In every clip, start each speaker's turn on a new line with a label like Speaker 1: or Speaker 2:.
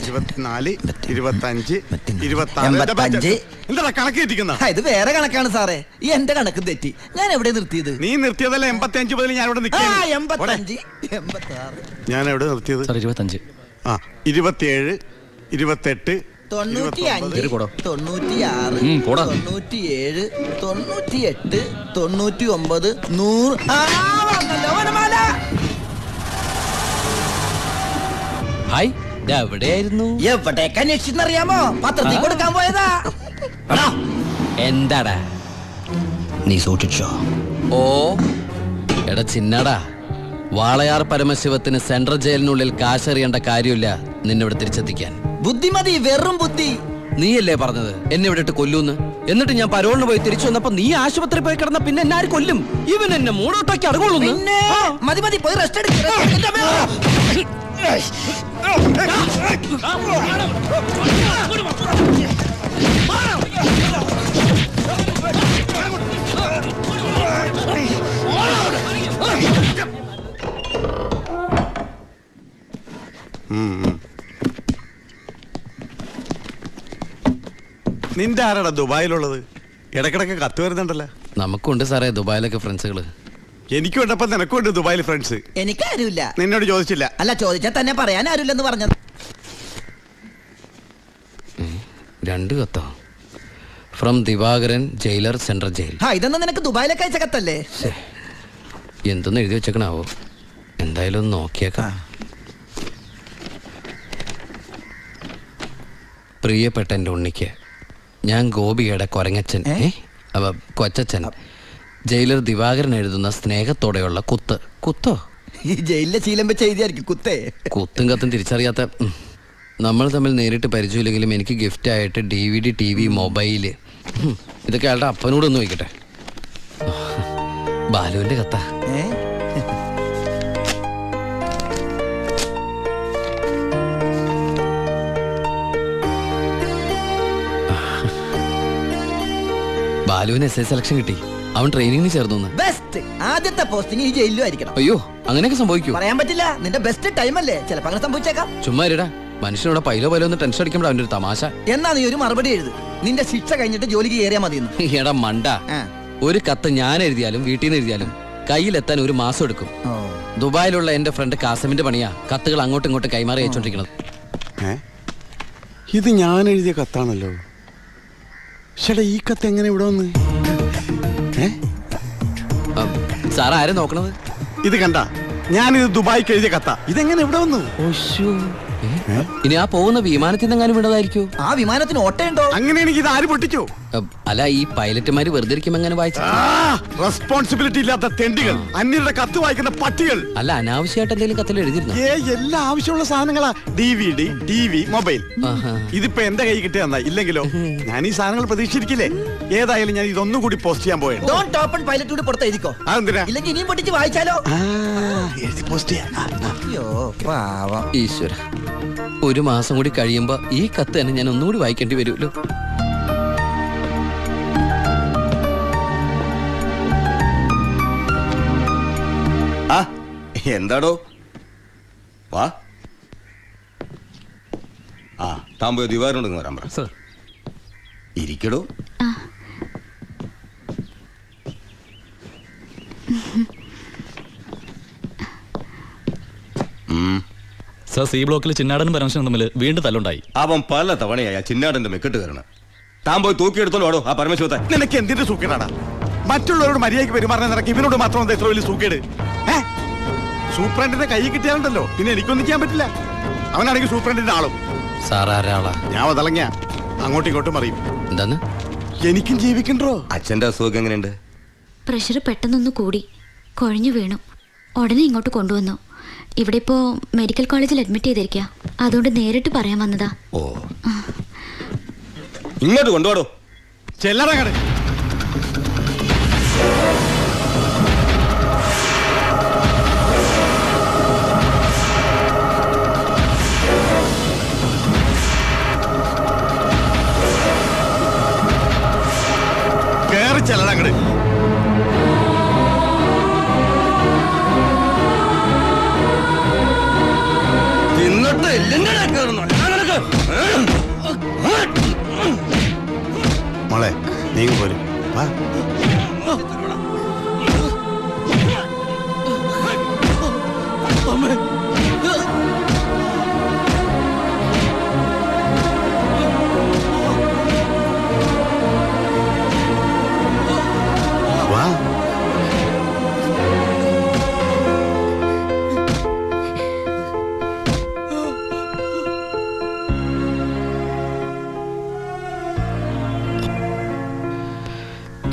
Speaker 1: 24, 25, 26. എന്താ കണക്ക് തെറ്റിക്കുന്ന?
Speaker 2: ഇത് വേറെ കണക്കാണ് സാറേ. ഈ എന്റെ കണക്ക് തെറ്റി. ഞാൻ എവിടെ നിർത്തിയത്?
Speaker 1: നീ നിർത്തിയതല്ല 85 മുതൽ ഞാൻ ഇവിടെ നിൽക്കാം.
Speaker 2: 85, 86.
Speaker 1: ഞാൻ എവിടെ നിർത്തിയത്?
Speaker 3: 25.
Speaker 1: 27, 28,
Speaker 2: 95, 96, 97, 98, 99, 100.
Speaker 3: ഹായ്, എവിടെയായിരുന്നു?
Speaker 2: എവിടേക്ക് അന്വേഷിച്ചെന്നറിയാമോ? പത്രത്തിൽ കൊടുക്കാൻ പോയതാ.
Speaker 3: എന്താടാ
Speaker 2: നീ സൂക്ഷിച്ചോ?
Speaker 3: ഓ എടാ ചിന്നടാ, വാളയാർ പരമശിവത്തിന് സെൻട്രൽ ജയിലിനുള്ളിൽ കാശറിയേണ്ട കാര്യമില്ല നിന്നിവിടെ തിരിച്ചെത്തിക്കാൻ.
Speaker 2: ബുദ്ധിമതി, വെറും ബുദ്ധി.
Speaker 3: നീയല്ലേ പറഞ്ഞത് എന്നെ ഇവിടെ ഇട്ട് കൊല്ലൂന്ന്? എന്നിട്ട് ഞാൻ പരോളിന് പോയി തിരിച്ചു വന്നപ്പോ നീ ആശുപത്രി പോയി കിടന്ന പിന്നെ എന്നെ ആര് കൊല്ലും? ഇവൻ എന്നെ മൂടോട്ടാക്കി അടങ്ങുള്ളൂ.
Speaker 2: മതി മതി, പോയി റെസ്റ്റ് എടുക്കുക.
Speaker 1: നിന്റെ ആരാടാ ദുബായിലുള്ളത്? ഇടക്കിടക്ക് കത്ത് വരുന്നുണ്ടല്ലോ.
Speaker 3: നമുക്കുണ്ട് സാറേ ദുബായിലൊക്കെ ഫ്രണ്ട്സുകള്.
Speaker 1: എനിക്കും ഉണ്ടപ്പോ നിനക്കുണ്ട് ദുബായിൽ ഫ്രണ്ട്സ്.
Speaker 2: എനിക്കാരുമില്ല.
Speaker 1: നിന്നോട് ചോദിച്ചില്ല?
Speaker 2: അല്ല, ചോദിച്ചാൽ തന്നെ പറയാൻ ആരുമില്ലെന്ന് പറഞ്ഞത്.
Speaker 3: 2 കത്തോ? From Divakaran, jailer, central jail.
Speaker 2: ഇതൊന്നും നിനക്ക് ദുബായിലൊക്കെ അയച്ച കത്തല്ലേ?
Speaker 3: എന്തൊന്നും എഴുതി വെച്ചേക്കണാവോ? എന്തായാലും ഒന്ന് നോക്കിയേക്കാം. പ്രിയപ്പെട്ട എൻ്റെ ഉണ്ണിക്ക്, ഞാൻ ഗോപിയുടെ കൊരങ്ങച്ചൻ, കൊച്ചച്ചൻ, ജയിലർ ദിവാകരൻ എഴുതുന്ന സ്നേഹത്തോടെയുള്ള കുത്ത്. കുത്തോ?
Speaker 2: ഈ ജയിലിലെ ശീലം വെച്ച് എഴുതിയായിരിക്കും കുത്തേ.
Speaker 3: കുത്തും കത്തും തിരിച്ചറിയാത്ത നമ്മൾ തമ്മിൽ നേരിട്ട് പരിചയമില്ലെങ്കിലും എനിക്ക് ഗിഫ്റ്റായിട്ട് DVD, TV, മൊബൈല്, ഇതൊക്കെ അയാളുടെ അപ്പനോടൊന്ന് വയ്ക്കട്ടെ. ബാലുവിന്റെ കത്ത. ബാലുവിന് SS സെലക്ഷൻ കിട്ടി. അവൻ ട്രെയിനിങ്ങിന് ചേർന്നു.
Speaker 2: ബെസ്റ്റ്. ആദ്യത്തെ പോസ്റ്റിംഗ് ഈ ജയിലിലും ആയിരിക്കണം.
Speaker 3: അയ്യോ, അങ്ങനെയൊക്കെ സംഭവിക്കൂ?
Speaker 2: പറയാൻ പറ്റില്ല. നിന്റെ ബെസ്റ്റ് ടൈം അല്ലേ, ചിലപ്പോ അങ്ങനെ സംഭവിച്ചേക്കാം.
Speaker 3: ചുമ്മാ ഇരടാ, മനുഷ്യനോട് പൈലോ ഒന്ന് ടെൻഷൻ അടിക്കുമ്പോൾ അവൻ്റെ ഒരു തമാശ.
Speaker 2: എന്നാ നീ ഒരു മറുപടി എഴുത്. നിന്റെ ശിക്ഷ കഴിഞ്ഞിട്ട് ജോലിക്ക് കയറിയാ മതി.
Speaker 3: എടാ മണ്ട, ഒരു കത്ത് ഞാൻ എഴുതിയാലും വീട്ടിൽ നിന്ന് എഴുതിയാലും കയ്യിലെത്താൻ 1 മാസം എടുക്കും. ദുബായിലുള്ള എന്റെ ഫ്രണ്ട് കാസമിന്റെ പണിയാ കത്തുകൾ അങ്ങോട്ടും ഇങ്ങോട്ടും കൈമാറി അയച്ചോണ്ടിരിക്കുന്നത്.
Speaker 1: ഇത് ഞാൻ എഴുതിയ കത്താണല്ലോ. ചേട്ടാ, ഈ കത്ത് എങ്ങനെ ഇവിടെ വന്ന്?
Speaker 3: സാർ ആരെ നോക്കണത്?
Speaker 1: ഇത് കണ്ട, ഞാനിത് ദുബായിക്ക് എഴുതിയ കത്ത. ഇതെങ്ങനെ ഇവിടെ വന്നു?
Speaker 3: ഇനി ആ പോകുന്ന വിമാനത്തിൽ നിന്നെങ്ങാനും വിടതായിരിക്കോ?
Speaker 2: ആ വിമാനത്തിന് ഓട്ടയുണ്ടോ?
Speaker 1: അങ്ങനെയാണെങ്കിൽ ഇത് ആര് പൊട്ടിച്ചോ?
Speaker 3: അല്ല, ഈ പൈലറ്റുമാര് വെറുതെ ഇരിക്കും എങ്ങനെ വായിച്ചു?
Speaker 1: റെസ്പോൺസിബിലിറ്റി ഇല്ലാത്ത തെണ്ടികൾ, അന്യരുടെ കത്ത് വായിക്കുന്ന പട്ടികൾ.
Speaker 3: അല്ല, അനാവശ്യമായിട്ട് എന്തെങ്കിലും കത്തിൽ എഴുതിയിരുന്നു?
Speaker 1: എല്ലാ ആവശ്യമുള്ള സാധനങ്ങളാ. DVD, TV, mobile. ഇതിപ്പോ എന്റെ കൈ കിട്ടിയ ഇല്ലെങ്കിലോ? ഞാൻ ഈ സാധനങ്ങൾ പ്രതീക്ഷിച്ചിരിക്കില്ലേ? ഏതായാലും ഞാൻ ഇതൊന്നും കൂടി പോസ്റ്റ് ചെയ്യാൻ പോയത്.
Speaker 2: ഇല്ലെങ്കിൽ ഇനിയും പൊട്ടിച്ച് വായിച്ചാലോ?
Speaker 3: ഈശ്വര, 1 മാസം കൂടി കഴിയുമ്പോ ഈ കത്ത് തന്നെ ഞാൻ ഒന്നുകൂടി വായിക്കേണ്ടി വരുമല്ലോ.
Speaker 4: എന്താടോ? വാ. താൻ പോയി ദിവാകരനോട് വരാൻ പറ. ഇരിക്കടോ.
Speaker 5: സർ, സി ബ്ലോക്കിൽ ചിന്നാടനും പരമശിവനും തമ്മിൽ വീണ്ടും തല്ലുണ്ടായി.
Speaker 4: അവൻ പല തവണയായി ചിന്നാടന്റെ മെക്കെട്ട് കയറണം. താൻ പോയി തൂക്കിയെടുത്തോളൂ ആടോ ആ പരമശിവത്തെ.
Speaker 1: നിനക്ക് എന്തിന്റെ സൂക്കേടാടാ? മറ്റുള്ളവരോട് മര്യാദയ്ക്ക് പെരുമാറാൻ നിനക്ക് ഇവനോട് മാത്രം എത്ര വലിയ സൂക്കേട്? സൂപ്രണ്ടിന്റെ കൈ കിട്ടിയാലുണ്ടല്ലോ പിന്നെ എനിക്കൊന്നും ചെയ്യാൻ പറ്റില്ല. അവനാണെങ്കിൽ സൂപ്രണ്ടിന്റെ ആളും. ഞാൻ അതളങ്ങിയ അങ്ങോട്ടും ഇങ്ങോട്ടും അറിയും.
Speaker 3: എന്താന്ന്?
Speaker 1: എനിക്കും ജീവിക്കണ്ടോ?
Speaker 4: അച്ഛന്റെ അസുഖം എങ്ങനെയുണ്ട്?
Speaker 6: പ്രഷർ പെട്ടെന്നൊന്ന് കൂടി കുഴഞ്ഞു വീണു. ഉടനെ ഇങ്ങോട്ട് കൊണ്ടുവന്നു. ഇവിടെ ഇപ്പോ മെഡിക്കൽ കോളേജിൽ അഡ്മിറ്റ് ചെയ്തിരിക്കുക. അതുകൊണ്ട് നേരിട്ട് പറയാൻ വന്നതാ.
Speaker 4: ഓ, ഇങ്ങോട്ട് കൊണ്ടുപോടോ.
Speaker 1: ചെല്ലടങ്ങട്. കേറി ചെല്ലടങ്ങട്.
Speaker 4: എന്നിട്ട് എല്ലാം കയറുന്നു.
Speaker 1: നീങ്ങ് പോര്. വാ. വാ.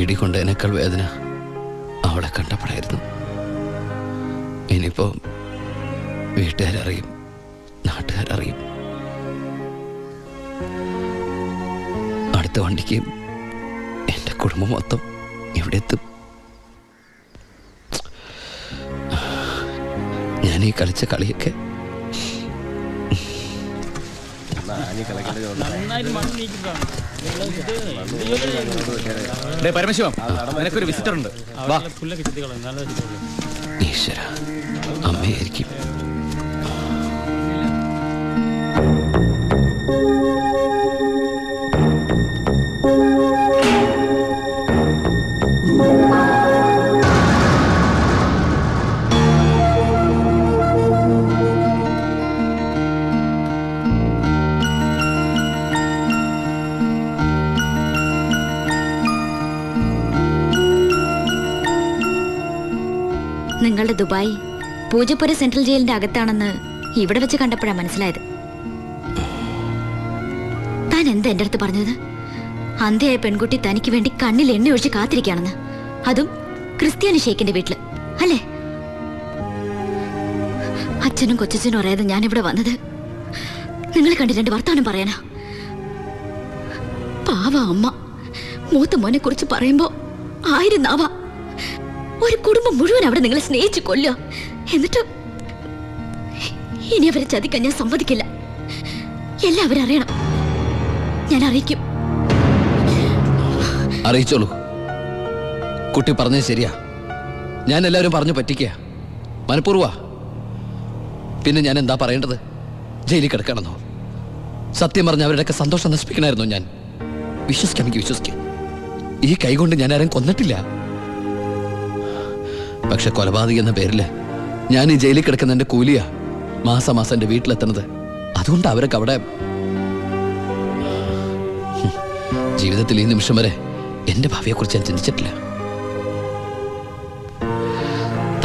Speaker 3: ഇടി കൊണ്ടതിനേക്കാൾ വേദന അവളെ കണ്ടപ്പോഴായിരുന്നു. ഇനിയിപ്പോ വീട്ടുകാരറിയും, നാട്ടുകാരറിയും. അടുത്ത വണ്ടിക്ക് എൻ്റെ കുടുംബം മൊത്തം ഇവിടെ എത്തും. ഞാൻ ഈ കളിച്ച കളിയൊക്കെ
Speaker 5: പരമശിവം, നിനക്കൊരു വിസിറ്റർ ഉണ്ട്. വാ.
Speaker 3: ഈശ്വര, അമ്മയായിരിക്കും.
Speaker 6: നിങ്ങളുടെ ദുബായ് പൂജപ്പുര സെൻട്രൽ ജയിലിന്റെ അകത്താണെന്ന് ഇവിടെ വെച്ച് കണ്ടപ്പോഴാണ് മനസ്സിലായത്. താൻ എന്താ എൻ്റെ അടുത്ത് പറഞ്ഞത്? അന്ധയായ പെൺകുട്ടി തനിക്ക് വേണ്ടി കണ്ണിൽ എണ്ണ ഒഴിച്ച് കാത്തിരിക്കുകയാണെന്ന്, അതും ക്രിസ്ത്യാനി ഷേക്കിന്റെ വീട്ടില്, അല്ലേ? അച്ഛനും കൊച്ചച്ഛനും അറിയാതെ ഞാനിവിടെ വന്നത് നിങ്ങളെ കണ്ട് രണ്ട് വർത്താനം പറയാനാ. പാവ അമ്മ മൂത്ത മോനെ കുറിച്ച് പറയുമ്പോ 1000 നാവ. ഒരു കുടുംബം മുഴുവൻ അവിടെ നിങ്ങളെ സ്നേഹിച്ചു കൊല്ലുക. എന്നിട്ട് ഇനി അവരെ ചതിക്കാൻ ഞാൻ സമ്മതിക്കില്ല. എല്ലാവരും അറിയണം. ഞാൻ അറിയിക്കും.
Speaker 3: അറിയിച്ചോളൂ. കുട്ടി പറഞ്ഞത് ശരിയാ. ഞാൻ എല്ലാവരും പറഞ്ഞു പറ്റിക്കുക, മനഃപൂർവ്വ. പിന്നെ ഞാൻ എന്താ പറയേണ്ടത്? ജയിലിൽ കിടക്കണമെന്നോ? സത്യം പറഞ്ഞ അവരുടെയൊക്കെ സന്തോഷം നശിപ്പിക്കണമായിരുന്നോ ഞാൻ? വിശ്വസിക്കാമെങ്കിൽ വിശ്വസിക്കാം. ഈ കൈകൊണ്ട് ഞാൻ ആരും കൊന്നിട്ടില്ല. പക്ഷെ കൊലപാതകം എന്ന പേരില് ഞാൻ ഈ ജയിലിൽ കിടക്കുന്ന എൻ്റെ കൂലിയാ മാസം മാസം എൻ്റെ വീട്ടിലെത്തുന്നത്. അതുകൊണ്ട് അവരൊക്കെ അവിടെ ജീവിതത്തിൽ ഈ നിമിഷം വരെ എൻ്റെ ഭാവിയെക്കുറിച്ച് ഞാൻ ചിന്തിച്ചിട്ടില്ല.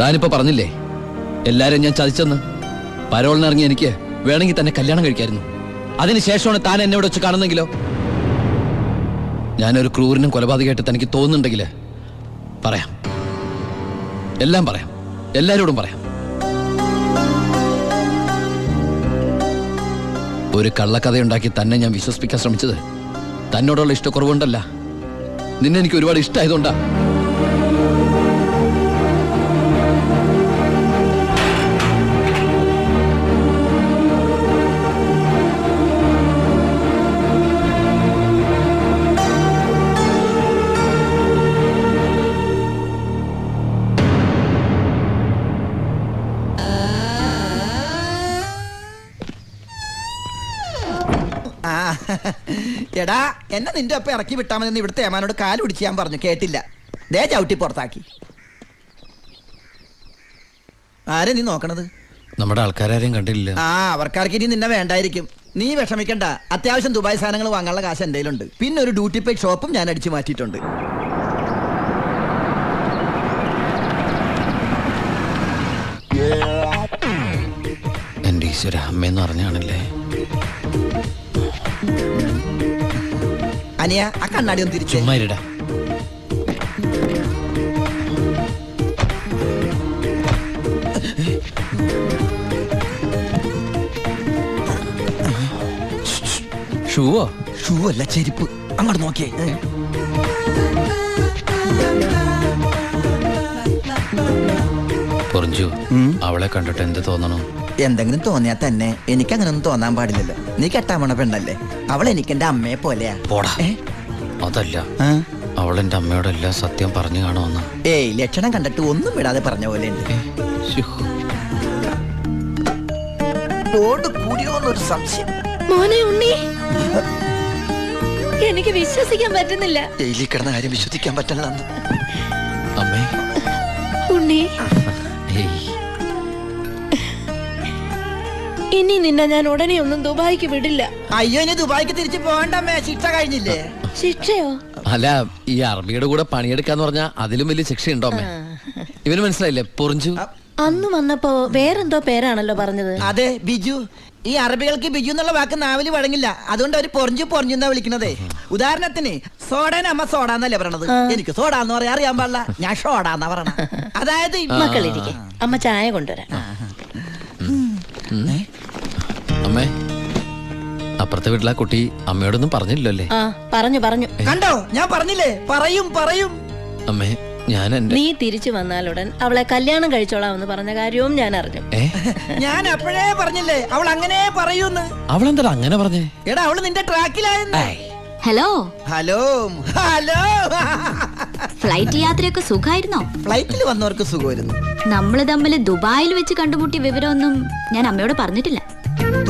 Speaker 3: താനിപ്പോ പറഞ്ഞില്ലേ എല്ലാരും ഞാൻ ചതിച്ചെന്ന്? പരോളിനിറങ്ങി എനിക്ക് വേണമെങ്കിൽ തന്നെ കല്യാണം കഴിക്കായിരുന്നു. അതിനുശേഷമാണ് താൻ എന്നെ ഇവിടെ വെച്ച് കാണുന്നെങ്കിലോ? ഞാനൊരു ക്രൂരനും കൊലപാതകമായിട്ട് തനിക്ക് തോന്നുന്നുണ്ടെങ്കിൽ പറയാം, എല്ലാം പറയാം, എല്ലാരോടും പറയാം. ഒരു കള്ളക്കഥയുണ്ടാക്കി തന്നെ ഞാൻ വിശ്വസിപ്പിക്കാൻ ശ്രമിച്ചത് തന്നോടുള്ള ഇഷ്ടക്കുറവുണ്ടല്ല, നിന്നെ എനിക്ക് ഒരുപാട് ഇഷ്ടമായതുകൊണ്ടാ.
Speaker 2: എടാ, എന്നെ നിന്റെ ഒപ്പം ഇറക്കി വിട്ടാൽ മതി. ഇവിടുത്തെ ഏമാനോട് കാല് പിടിച്ച് ഞാൻ പറഞ്ഞു, കേട്ടില്ല. ദേ ചവിട്ടി പുറത്താക്കി. ആരെ നീ നോക്കണത്?
Speaker 3: നമ്മുടെ ആൾക്കാരും കണ്ടില്ല.
Speaker 2: ആ, അവർക്കാർക്ക് ഇനി നിന്നെ വേണ്ടായിരിക്കും. നീ വിഷമിക്കണ്ട. അത്യാവശ്യം ദുബായ് സാധനങ്ങൾ വാങ്ങാനുള്ള കാശ് എൻ്റെ കയ്യിലുണ്ട്. പിന്നെ ഒരു ഡ്യൂട്ടി പെയ്ഡ് ഷോപ്പും ഞാൻ അടിച്ചു മാറ്റിയിട്ടുണ്ട്.
Speaker 3: എൻ്റെ ഈശ്വര, അമ്മയെന്ന് പറഞ്ഞാണല്ലേ.
Speaker 2: അനിയ, ആ കണ്ണാടി ഒന്ന് തിരിച്ചു.
Speaker 3: ചുമ്മാരിടാ. ഷൂവോ?
Speaker 2: ഷൂ അല്ല, ചെരുപ്പ്. അങ്ങോട്ട് നോക്കിയേ.
Speaker 3: പൊറിഞ്ചു, അവളെ കണ്ടിട്ട് എന്ത് തോന്നണു?
Speaker 2: എന്തെങ്കിലും തോന്നിയാ തന്നെ എനിക്ക് അങ്ങനെ ഒന്നും തോന്നാൻ പാടില്ലല്ലോ. നീ കെട്ടാമണ പെണ്ണല്ലേ. അവൾ എനിക്ക് എന്റെ അമ്മയെ പോലെയാ.
Speaker 3: പോടാ. അതല്ല, അവളെന്റെ അമ്മയോട് എല്ലാം സത്യം പറഞ്ഞു കാണുമെന്ന്.
Speaker 2: ഏയ്, ലക്ഷണം കണ്ടിട്ട് ഒന്നും വിടാതെ പറഞ്ഞ പോലെ ഉണ്ട്.
Speaker 6: മോനെ ഉണ്ണി,
Speaker 7: എനിക്ക് വിശ്വസിക്കാൻ പറ്റുന്നില്ല.
Speaker 2: ജയിലിൽ കിടന്ന കാര്യം വിശ്വസിക്കാൻ പറ്റില്ല.
Speaker 3: അമ്മേ.
Speaker 7: ഉണ്ണി,
Speaker 3: ഏയ്.
Speaker 7: ഇനി നിന്നെ ഞാൻ ഉടനെ ഒന്നും ദുബായിക്ക് വിടില്ല.
Speaker 2: അയ്യോ, ഇനി ദുബായിക്ക് തിരിച്ചു പോകണ്ടമ്മേ, ശിക്ഷ കഴിഞ്ഞില്ലേ?
Speaker 7: ശിക്ഷയോ?
Speaker 3: അല്ല, ഈ അറബിയുടെ കൂടെ പണിയെടുക്കാന്ന് പറഞ്ഞാ അതിലും വലിയ ശിക്ഷയുണ്ടോ അമ്മേ? ഇവന് മനസ്സിലായില്ലേ? പൊറിഞ്ചു.
Speaker 7: അന്ന് വന്നപ്പോ വേറെന്തോ പേരാണല്ലോ പറഞ്ഞത്.
Speaker 2: അതെ, ബിജു. ഈ അറബികൾക്ക് ബിജു എന്നുള്ള വാക്ക് നാവില് വഴങ്ങില്ല. അതുകൊണ്ട് അവര് പൊറിഞ്ഞു എന്നാ വിളിക്കണതേ. ഉദാഹരണത്തിന് സോഡേനെ അമ്മ സോഡ എന്നല്ലേ പറയണത്. എനിക്ക് സോഡ എന്ന് പറയാൻ അറിയാൻ പാടില്ല, ഞാൻ ഷോഡ എന്നാ പറയണ. അതായത്
Speaker 7: മക്കളിരിക്കെ, അമ്മ ചായ കൊണ്ടുവരാം.
Speaker 3: അമ്മേ, അപ്പുറത്തെ വീട്ടിലെ കുട്ടി അമ്മയോടൊന്നും പറഞ്ഞില്ലല്ലേ?
Speaker 7: ആ, പറഞ്ഞു.
Speaker 2: കണ്ടോ, ഞാൻ പറഞ്ഞില്ലേ, പറയും.
Speaker 3: അമ്മേ, ഞാൻ എന്റെ
Speaker 7: നീ തിരിച്ചു വന്നാലുടൻ അവളെ കല്യാണം കഴിച്ചോളാമെന്ന് പറഞ്ഞ കാര്യവും ഞാൻ അറിഞ്ഞു.
Speaker 2: ഞാൻ അപ്പോഴേ പറഞ്ഞില്ലേ അവൾ അങ്ങനെ പറയൂന്ന്.
Speaker 3: അവളെന്താ അങ്ങനെ പറഞ്ഞേ?
Speaker 2: എടാ, അവള് നിന്റെ ട്രാക്കിലായെന്ന്.
Speaker 6: Hello
Speaker 2: hello.
Speaker 6: ഫ്ലൈറ്റ് യാത്രയൊക്കെ സുഖമായിരുന്നോ?
Speaker 2: ഫ്ലൈറ്റിൽ വന്നവർക്ക് സുഖമായിരുന്നു.
Speaker 6: നമ്മള് തമ്മിൽ ദുബായിൽ വെച്ച് കണ്ടുമുട്ടിയ വിവരമൊന്നും ഞാൻ അമ്മയോട് പറഞ്ഞിട്ടില്ല.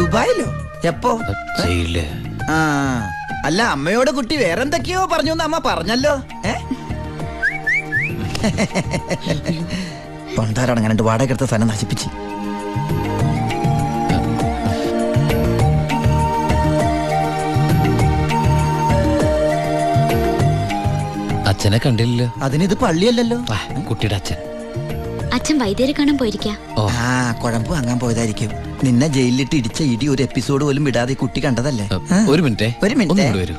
Speaker 2: ദുബായിലോ? എപ്പോ?
Speaker 3: ജയിലില്.
Speaker 2: ആ, അല്ല, അമ്മയോട് കുട്ടി വേറെന്തൊക്കെയോ പറഞ്ഞു അമ്മ പറഞ്ഞല്ലോ. പണ്ടാരടങ്ങനെ വാടക എടുത്ത സ്ഥലം നശിപ്പിച്ച്.
Speaker 3: അച്ഛനെ കണ്ടില്ലല്ലോ.
Speaker 2: അതിനിത് പള്ളിയല്ലല്ലോ.
Speaker 3: കുട്ടിയുടെ അച്ഛൻ.
Speaker 6: അച്ഛൻ വൈദ്യരെ കാണാൻ പോയിരിക്കാ.
Speaker 2: ആ, കുഴമ്പ് വാങ്ങാൻ പോയതായിരിക്കും. നിന്നെ ജയിലിലിട്ട് ഇടിച്ച ഇടി ഒരു എപ്പിസോഡ് പോലും വിടാതെ കുട്ടി കണ്ടതല്ലേ?
Speaker 3: ഒരു മിനിറ്റ്.
Speaker 2: വരൂ.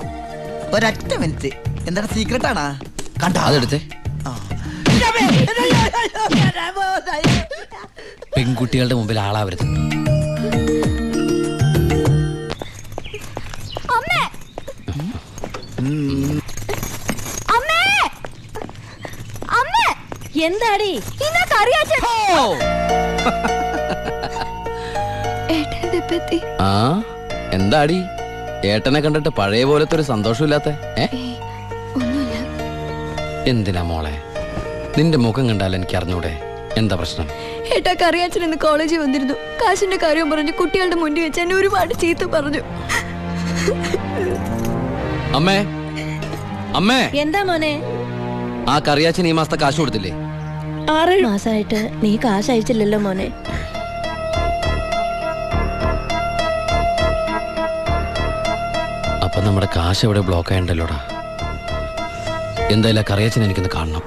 Speaker 2: ഒരൊറ്റ മിനിറ്റ്. എന്താണ് സീക്രട്ട് ആണാ? കണ്ടോ?
Speaker 3: അതെടുത്തേ. പെൺകുട്ടികളുടെ മുമ്പിൽ ആളാവരുത്.
Speaker 7: എന്താടി?
Speaker 3: ആ, എന്താടി ഏട്ടനെ കണ്ടിട്ട് പഴയ പോലത്തെ ഒരു സന്തോഷമില്ലാത്ത? എന്തിനാ മോളെ? നിന്റെ മുഖം കണ്ടാൽ എനിക്ക് അറിഞ്ഞൂടെ എന്താ പ്രശ്നം?
Speaker 8: ഏട്ടാ, കറിയാച്ചൻ ഇന്ന് കോളേജിൽ വന്നിരുന്നു. കാശിന്റെ കാര്യം പറഞ്ഞു കുട്ടികളുടെ മുന്നിൽ വെച്ച് എന്നെ ഒരുപാട് ചീത്ത പറഞ്ഞു.
Speaker 3: അമ്മേ, അമ്മേ.
Speaker 7: എന്താ മോനെ?
Speaker 3: ആ കറിയാച്ചൻ ഈ മാസത്തെ കാശ് കൊടുത്തില്ലേ?
Speaker 7: 6 മാസമായിട്ട് നീ കാശ് അയച്ചില്ലല്ലോ മോനെ.
Speaker 3: അപ്പൊ നമ്മുടെ കാശ് എവിടെ ബ്ലോക്ക് ആയണ്ടല്ലോടാ. എന്തായാലും കറിയാച്ചൻ എനിക്കൊന്ന് കാണണം.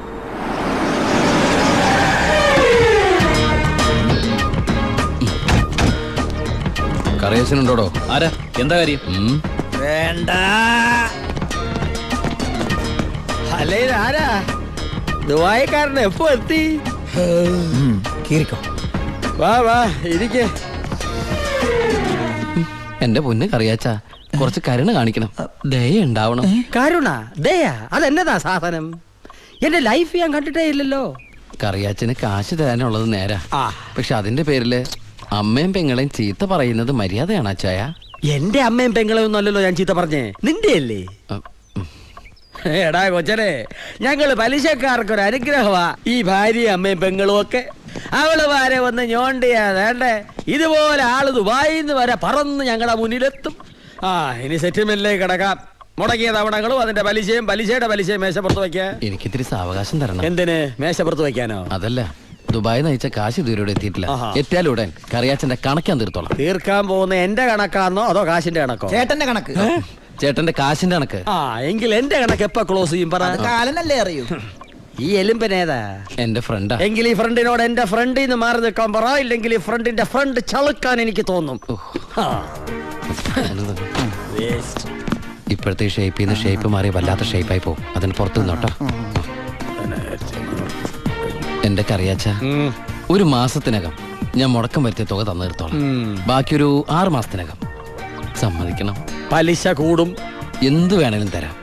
Speaker 3: കറിയാച്ചനുണ്ടോടോ?
Speaker 5: ആരാ? എന്താ കാര്യം?
Speaker 2: വേണ്ട. അല്ലേ, ആരാ? ദുബായിക്കാരൻ എപ്പോ എത്തി? വാ ഇരിക്കേ.
Speaker 3: എന്റെ പൊന്ന് കറിയാച്ച, കുറച്ച് കരുണ കാണിക്കണം, ദയ ഉണ്ടാവണം.
Speaker 9: കരുണ, ദയ, അതെന്നതാ സാധനം? എന്റെ ലൈഫ് ഞാൻ കണ്ടിട്ടേ ഇല്ലല്ലോ.
Speaker 3: കറിയാച്ചന് കാശ് തരാനുള്ളത് നേരാ. പക്ഷെ അതിന്റെ പേരില് അമ്മയും പെങ്ങളെയും ചീത്ത പറയുന്നത് മര്യാദയാണ് അച്ചായ?
Speaker 9: എന്റെ അമ്മയും പെങ്ങളെയും ഒന്നും അല്ലല്ലോ ഞാൻ ചീത്ത പറഞ്ഞേ, നിന്റെ അല്ലേ? എടാ കൊച്ചനെ, ഞങ്ങള് പലിശക്കാർക്കൊരു അനുഗ്രഹമാ ഈ ഭാര്യയും അമ്മയും പെങ്ങളും ഒക്കെ. അവള് വരെ വന്ന് ഞോണ്ടിയാ വേണ്ടേ, ഇതുപോലെ ആള് ദുബായിന്ന് വരെ പറന്ന് ഞങ്ങളുടെ മുന്നിലെത്തും. ഇനി സെറ്റിൽമെന്റിലേക്ക് കിടക്കാം. മുടക്കിയ തവണകളും അതിന്റെ പലിശയുടെ പലിശയും മേശപ്പുറത്ത് വെക്കാൻ
Speaker 3: എനിക്കിത്തിരി സാവകാശം തരണം.
Speaker 9: എന്തിന്? മേശപ്പുറത്ത് വെക്കാനോ?
Speaker 3: അതല്ല, ദുബായി നയിച്ച കാശ് ഇതുവരെ എത്തിയിട്ടില്ല. എത്തിയാലുടൻ കറിയാച്ചന്റെ കണക്കാൻ തീർത്തോളാം.
Speaker 9: തീർക്കാൻ പോകുന്ന എന്റെ കണക്കാണോ അതോ കാശിന്റെ കണക്കോ?
Speaker 2: ചേട്ടന്റെ കണക്ക്.
Speaker 3: ചേട്ടന്റെ കാശിന്റെ കണക്ക്.
Speaker 9: എങ്കിൽ എന്റെ കണക്ക് എപ്പോ ക്ലോസ് ചെയ്യും പറ?
Speaker 2: കാലനല്ലേ അറിയൂ.
Speaker 9: ഈ എലുമ്പനേതാ?
Speaker 3: എന്റെ ഫ്രണ്ടാ.
Speaker 9: എങ്കിൽ ഈ ഫ്രണ്ടിനോട് എന്റെ ഫ്രണ്ടിൽ നിന്ന് മാറി നിൽക്കാൻ പറ, ഇല്ലെങ്കിൽ ഈ ഫ്രണ്ടിന്റെ ഫ്രണ്ട് ചളുക്കാൻ എനിക്ക് തോന്നും.
Speaker 3: ഇപ്പോഴത്തെ ഷേപ്പിൽ നിന്ന് ഷേപ്പ് മാറി വല്ലാത്ത ഷേപ്പായി പോകും. അതിന് പുറത്തു നിന്നോട്ടോ. എന്റെ കറിയാച്ച, ഒരു മാസത്തിനകം ഞാൻ മുടക്കം വരുത്തിയ തുക തന്നു തീർത്തോളാം. ബാക്കിയൊരു 6 മാസത്തിനകം സമ്മതിക്കണം.
Speaker 9: പലിശ കൂടും.
Speaker 3: എന്തു വേണേലും തരാം.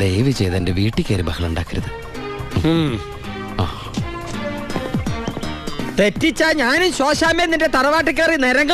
Speaker 3: ദയവ് ചെയ്ത് എന്റെ വീട്ടിൽ കയറി ബഹളം ഉണ്ടാക്കരുത്.
Speaker 9: തെറ്റിച്ചാ ഞാനും ശോശാമ്മ നിന്റെ തറവാട്ടിൽ കയറി നിരങ്ങ